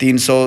300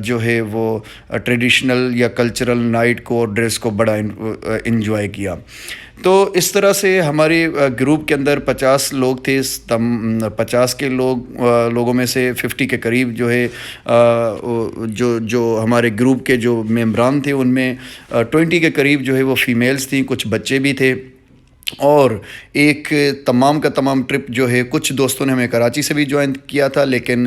جو ہے وہ ٹریڈیشنل یا کلچرل نائٹ کو اور ڈریس کو بڑا انجوائے کیا۔ تو اس طرح سے ہمارے گروپ کے اندر 50 لوگ تھے، 50 کے لوگوں میں سے 50 کے قریب جو ہے جو ہمارے گروپ کے جو ممبران تھے ان میں 20 کے قریب جو ہے وہ فیمیلز تھیں، کچھ بچے بھی تھے۔ اور ایک تمام کا تمام ٹرپ جو ہے کچھ دوستوں نے ہمیں کراچی سے بھی جوائن کیا تھا، لیکن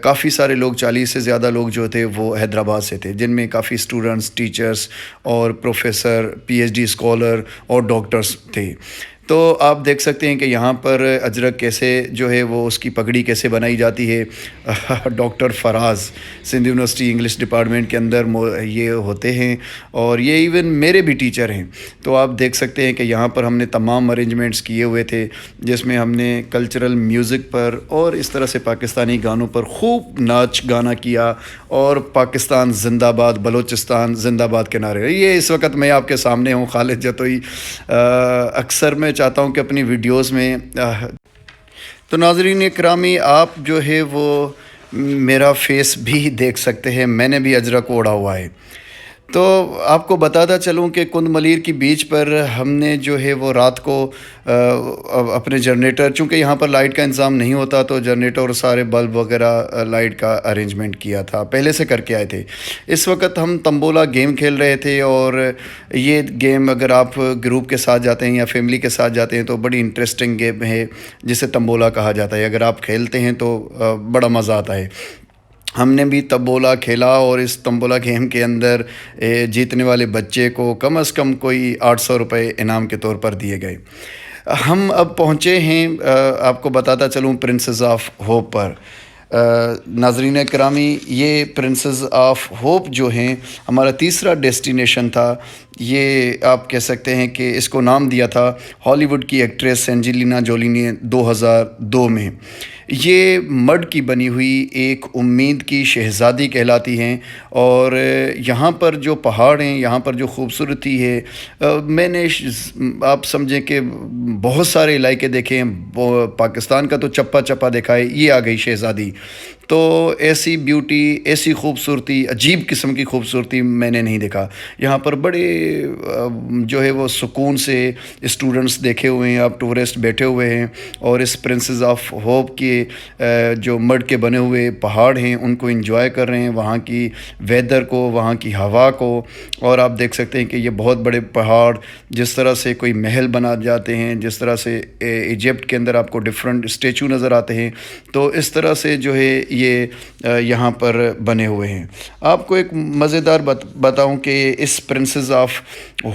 کافی سارے لوگ 40 سے زیادہ لوگ جو تھے وہ حیدرآباد سے تھے، جن میں کافی اسٹوڈنٹس، ٹیچرز اور professor, P H D scholar اور ڈاکٹرز تھے۔ تو آپ دیکھ سکتے ہیں کہ یہاں پر اجرک کیسے جو ہے وہ اس کی پگڑی کیسے بنائی جاتی ہے۔ ڈاکٹر فراز سندھ یونیورسٹی انگلش ڈپارٹمنٹ کے اندر یہ ہوتے ہیں، اور یہ ایون میرے بھی ٹیچر ہیں۔ تو آپ دیکھ سکتے ہیں کہ یہاں پر ہم نے تمام ارینجمنٹس کیے ہوئے تھے، جس میں ہم نے کلچرل میوزک پر اور اس طرح سے پاکستانی گانوں پر خوب ناچ گانا کیا، اور پاکستان زندہ آباد، بلوچستان زندہ آباد کے نعرے۔ یہ اس وقت میں آپ کے سامنے ہوں، خالد جتوئی۔ اکثر میں چاہتا ہوں کہ اپنی ویڈیوز میں تو ناظرین اکرامی آپ جو ہے وہ میرا فیس بھی دیکھ سکتے ہیں، میں نے بھی اجرک اوڑھا ہوا ہے۔ تو آپ کو بتاتا چلوں کہ کند ملیر کی بیچ پر ہم نے جو ہے وہ رات کو اپنے جنریٹر، چونکہ یہاں پر لائٹ کا انتظام نہیں ہوتا، تو جنریٹر اور سارے بلب وغیرہ لائٹ کا ارینجمنٹ کیا تھا، پہلے سے کر کے آئے تھے۔ اس وقت ہم تمبولا گیم کھیل رہے تھے، اور یہ گیم اگر آپ گروپ کے ساتھ جاتے ہیں یا فیملی کے ساتھ جاتے ہیں تو بڑی انٹرسٹنگ گیم ہے، جسے تمبولا کہا جاتا ہے۔ اگر آپ کھیلتے ہیں تو بڑا مزہ آتا ہے۔ ہم نے بھی تمبولا کھیلا، اور اس تمبولا گیم کے اندر جیتنے والے بچے کو کم از کم کوئی 800 روپے انعام کے طور پر دیے گئے۔ ہم اب پہنچے ہیں، آپ کو بتاتا چلوں، پرنسز آف ہوپ پر۔ ناظرین کرامی، یہ پرنسز آف ہوپ جو ہیں ہمارا تیسرا ڈیسٹینیشن تھا۔ یہ آپ کہہ سکتے ہیں کہ اس کو نام دیا تھا ہالی ووڈ کی ایکٹریس اینجلینا جولی نے 2002 میں۔ یہ مڈ کی بنی ہوئی ایک امید کی شہزادی کہلاتی ہیں، اور یہاں پر جو پہاڑ ہیں، یہاں پر جو خوبصورتی ہے، میں نے آپ سمجھیں کہ بہت سارے علاقے دیکھے ہیں، پاکستان کا تو چپا چپا دیکھا ہے، یہ آ گئی شہزادی۔ تو ایسی بیوٹی، ایسی خوبصورتی، عجیب قسم کی خوبصورتی میں نے نہیں دیکھا۔ یہاں پر بڑے جو ہے وہ سکون سے اسٹوڈنٹس دیکھے ہوئے ہیں، آپ ٹورسٹ بیٹھے ہوئے ہیں، اور اس پرنسز آف ہوپ کے جو مڈ کے بنے ہوئے پہاڑ ہیں ان کو انجوائے کر رہے ہیں، وہاں کی ویدر کو، وہاں کی ہوا کو۔ اور آپ دیکھ سکتے ہیں کہ یہ بہت بڑے پہاڑ، جس طرح سے کوئی محل بنا جاتے ہیں، جس طرح سے ایجپٹ کے اندر آپ کو ڈیفرنٹ اسٹیچو نظر آتے ہیں، تو اس طرح سے جو ہے یہ یہاں پر بنے ہوئے ہیں۔ آپ کو ایک مزیدار بتاؤں کہ اس پرنسز آف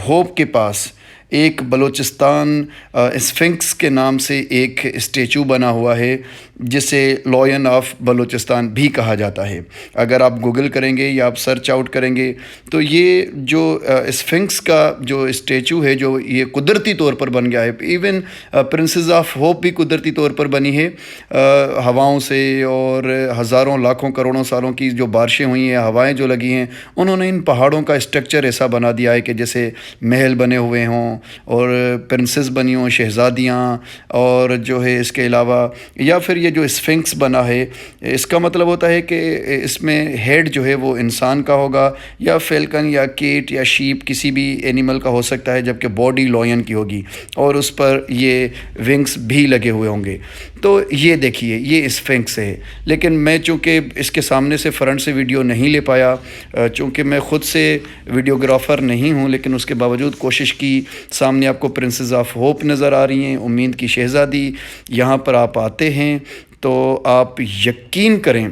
ہوپ کے پاس ایک بلوچستان اسفنکس کے نام سے ایک اسٹیچو بنا ہوا ہے، جسے لائن آف بلوچستان بھی کہا جاتا ہے۔ اگر آپ گوگل کریں گے یا آپ سرچ آؤٹ کریں گے تو یہ جو اسفنکس کا جو اسٹیچو ہے، جو یہ قدرتی طور پر بن گیا ہے، ایون پرنسز آف ہوپ بھی قدرتی طور پر بنی ہے، ہواؤں سے اور ہزاروں لاکھوں کروڑوں سالوں کی جو بارشیں ہوئی ہیں، ہوائیں جو لگی ہیں، انہوں نے ان پہاڑوں کا اسٹرکچر ایسا بنا دیا ہے کہ جیسے محل بنے ہوئے ہوں اور پرنسز بنی ہوں، شہزادیاں، اور جو ہے اس کے علاوہ یا پھر یہ جو اسفنکس بنا ہے، اس کا مطلب ہوتا ہے کہ اس میں ہیڈ جو ہے وہ انسان کا ہوگا، یا فیلکن یا کیٹ یا شیپ، کسی بھی اینیمل کا ہو سکتا ہے، جبکہ باڈی لائن کی ہوگی، اور اس پر یہ ونگز بھی لگے ہوئے ہوں گے۔ تو یہ دیکھیے، یہ اسفنکس ہے، لیکن میں چونکہ اس کے سامنے سے فرنٹ سے ویڈیو نہیں لے پایا، چونکہ میں خود سے ویڈیوگرافر نہیں ہوں، لیکن اس کے باوجود کوشش کی۔ سامنے آپ کو پرنسز آف ہوپ نظر آ رہی ہیں، امید کی شہزادی۔ یہاں پر آپ آتے ہیں تو آپ یقین کریں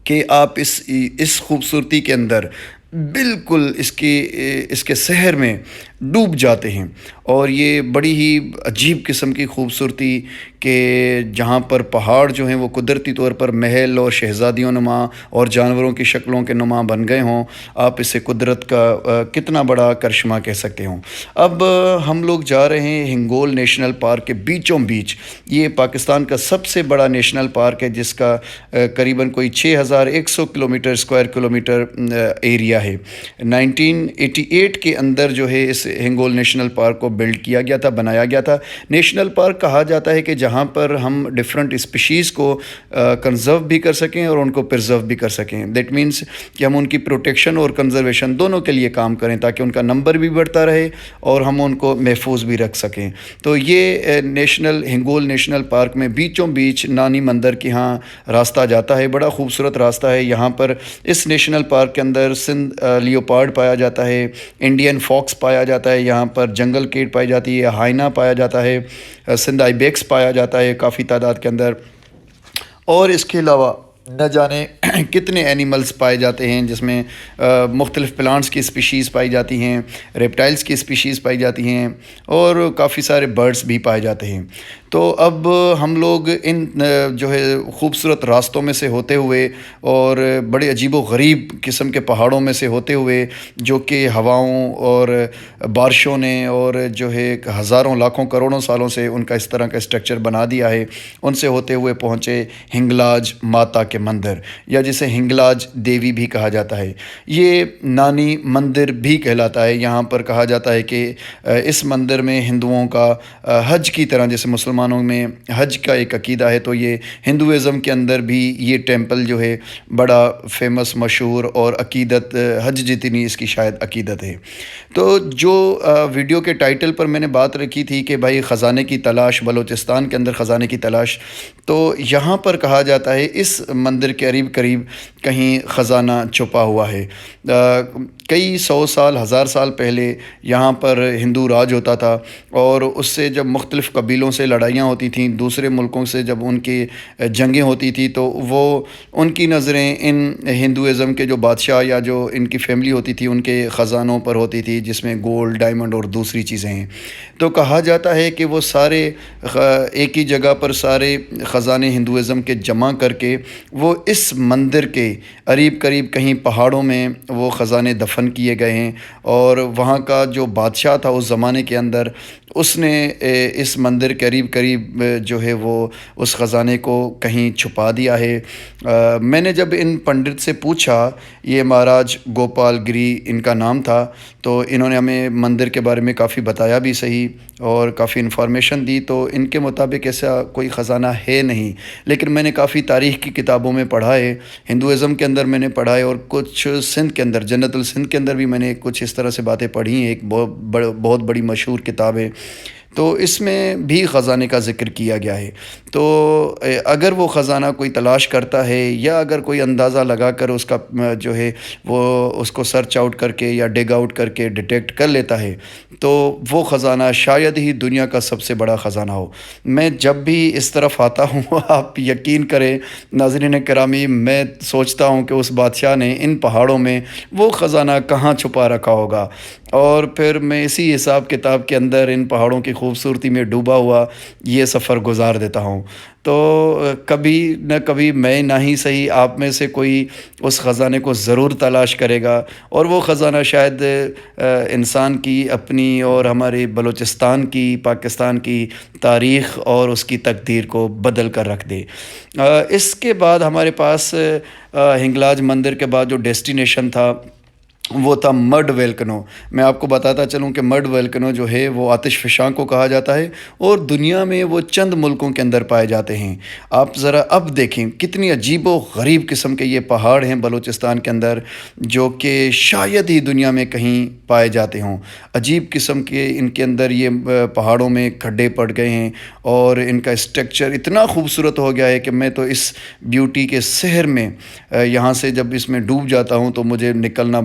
کہ آپ اس خوبصورتی کے اندر بالکل اس کے سحر میں ڈوب جاتے ہیں، اور یہ بڑی ہی عجیب قسم کی خوبصورتی کہ جہاں پر پہاڑ جو ہیں وہ قدرتی طور پر محل اور شہزادیوں نما اور جانوروں کی شکلوں کے نما بن گئے ہوں، آپ اسے قدرت کا کتنا بڑا کرشمہ کہہ سکتے ہوں۔ اب ہم لوگ جا رہے ہیں ہنگول نیشنل پارک کے بیچوں بیچ۔ یہ پاکستان کا سب سے بڑا نیشنل پارک ہے، جس کا قریباً کوئی 6100 اسکوائر کلومیٹر ایریا ہے۔ 1988 کے اندر جو ہے اس ہنگول نیشنل پارک کو بلڈ کیا گیا تھا، بنایا گیا تھا۔ نیشنل پارک کہا جاتا ہے کہ جہاں جہاں پر ہم ڈفرینٹ اسپیشیز کو کنزرو بھی کر سکیں اور ان کو پرزرو بھی کر سکیں. دیٹ مینس کہ ہم ان کی پروٹیکشن اور کنزرویشن دونوں کے لیے کام کریں تاکہ ان کا نمبر بھی بڑھتا رہے اور ہم ان کو محفوظ بھی رکھ سکیں. تو یہ ہنگول نیشنل پارک میں بیچوں بیچ نانی مندر کے ہاں راستہ جاتا ہے. بڑا خوبصورت راستہ ہے. یہاں پر اس نیشنل پارک کے اندر سندھ لیوپارڈ پایا جاتا ہے, انڈین فاکس پایا جاتا ہے, یہاں پر جنگل کیٹ پائی جاتی ہے, ہائنا پایا جاتا ہے, سندھ آئی بیکس پایا جاتا ہے کافی تعداد کے اندر, اور اس کے علاوہ نہ جانے کتنے اینیملز پائے جاتے ہیں جس میں مختلف پلانٹس کی اسپیشیز پائی جاتی ہیں, ریپٹائلز کی اسپیشیز پائی جاتی ہیں, اور کافی سارے برڈز بھی پائے جاتے ہیں. تو اب ہم لوگ ان جو ہے خوبصورت راستوں میں سے ہوتے ہوئے اور بڑے عجیب و غریب قسم کے پہاڑوں میں سے ہوتے ہوئے جو کہ ہواؤں اور بارشوں نے اور جو ہے ہزاروں لاکھوں کروڑوں سالوں سے ان کا اس طرح کا اسٹرکچر بنا دیا ہے, ان سے ہوتے ہوئے پہنچے ہنگلاج ماتا کے مندر, یا جسے ہنگلاج دیوی بھی کہا جاتا ہے. یہ نانی مندر بھی کہلاتا ہے. یہاں پر کہا جاتا ہے کہ اس مندر میں ہندوؤں کا حج کی طرح جیسے مسلمانوں میں حج کا ایک عقیدہ ہے, تو یہ ہندوازم کے اندر بھی یہ ٹیمپل جو ہے بڑا فیمس مشہور اور عقیدت حج جتنی اس کی شاید عقیدت ہے. تو جو ویڈیو کے ٹائٹل پر میں نے بات رکھی تھی کہ بھائی خزانے کی تلاش, بلوچستان کے اندر خزانے کی تلاش, تو یہاں پر کہا جاتا ہے اس مندر کے قریب کہیں خزانہ چھپا ہوا ہے. کئی 100 سال 1000 سال پہلے یہاں پر ہندو راج ہوتا تھا, اور اس سے جب مختلف قبیلوں سے لڑائیاں ہوتی تھیں, دوسرے ملکوں سے جب ان کی جنگیں ہوتی تھیں, تو وہ ان کی نظریں ان ہندوازم کے جو بادشاہ یا جو ان کی فیملی ہوتی تھی ان کے خزانوں پر ہوتی تھی جس میں گولڈ, ڈائمنڈ اور دوسری چیزیں ہیں. تو کہا جاتا ہے کہ وہ سارے ایک ہی جگہ پر سارے خزانے ہندوازم کے جمع کر کے وہ اس مندر کے قریب کہیں پہاڑوں میں وہ خزانے دفن کیے گئے ہیں, اور وہاں کا جو بادشاہ تھا اس زمانے کے اندر اس نے اس مندر قریب جو ہے وہ اس خزانے کو کہیں چھپا دیا ہے. میں نے جب ان پنڈت سے پوچھا, یہ مہاراج گوپال گری ان کا نام تھا, تو انہوں نے ہمیں مندر کے بارے میں کافی بتایا بھی صحیح اور کافی انفارمیشن دی. تو ان کے مطابق ایسا کوئی خزانہ ہے نہیں, لیکن میں نے کافی تاریخ کی کتابوں میں پڑھا ہے, ہندوازم کے اندر میں نے پڑھا ہے, اور کچھ سندھ کے اندر جنت السندھ کے اندر بھی میں نے کچھ اس طرح سے باتیں پڑھی ہیں. ایک بہت بڑی مشہور کتاب ہے, تو اس میں بھی خزانے کا ذکر کیا گیا ہے. تو اگر وہ خزانہ کوئی تلاش کرتا ہے یا اگر کوئی اندازہ لگا کر اس کا جو ہے وہ اس کو سرچ آؤٹ کر کے یا ڈگ آؤٹ کر کے ڈیٹیکٹ کر لیتا ہے, تو وہ خزانہ شاید ہی دنیا کا سب سے بڑا خزانہ ہو. میں جب بھی اس طرف آتا ہوں آپ یقین کریں ناظرین کرامی, میں سوچتا ہوں کہ اس بادشاہ نے ان پہاڑوں میں وہ خزانہ کہاں چھپا رکھا ہوگا, اور پھر میں اسی حساب کتاب کے اندر ان پہاڑوں کی خوبصورتی میں ڈوبا ہوا یہ سفر گزار دیتا ہوں. تو کبھی نہ کبھی میں نہ ہی صحیح آپ میں سے کوئی اس خزانے کو ضرور تلاش کرے گا, اور وہ خزانہ شاید انسان کی اپنی اور ہمارے بلوچستان کی, پاکستان کی تاریخ اور اس کی تقدیر کو بدل کر رکھ دے. اس کے بعد ہمارے پاس ہنگلاج مندر کے بعد جو ڈیسٹینیشن تھا وہ تھا مڈ ویلکنو. میں آپ کو بتاتا چلوں کہ مڈ ویلکنو جو ہے وہ آتش فشاں کو کہا جاتا ہے, اور دنیا میں وہ چند ملکوں کے اندر پائے جاتے ہیں. آپ ذرا اب دیکھیں کتنی عجیب و غریب قسم کے یہ پہاڑ ہیں بلوچستان کے اندر جو کہ شاید ہی دنیا میں کہیں پائے جاتے ہوں. عجیب قسم کے ان کے اندر یہ پہاڑوں میں کھڈے پڑ گئے ہیں, اور ان کا اسٹرکچر اتنا خوبصورت ہو گیا ہے کہ میں تو اس بیوٹی کے سحر میں یہاں سے جب اس میں ڈوب جاتا ہوں تو مجھے نکلنا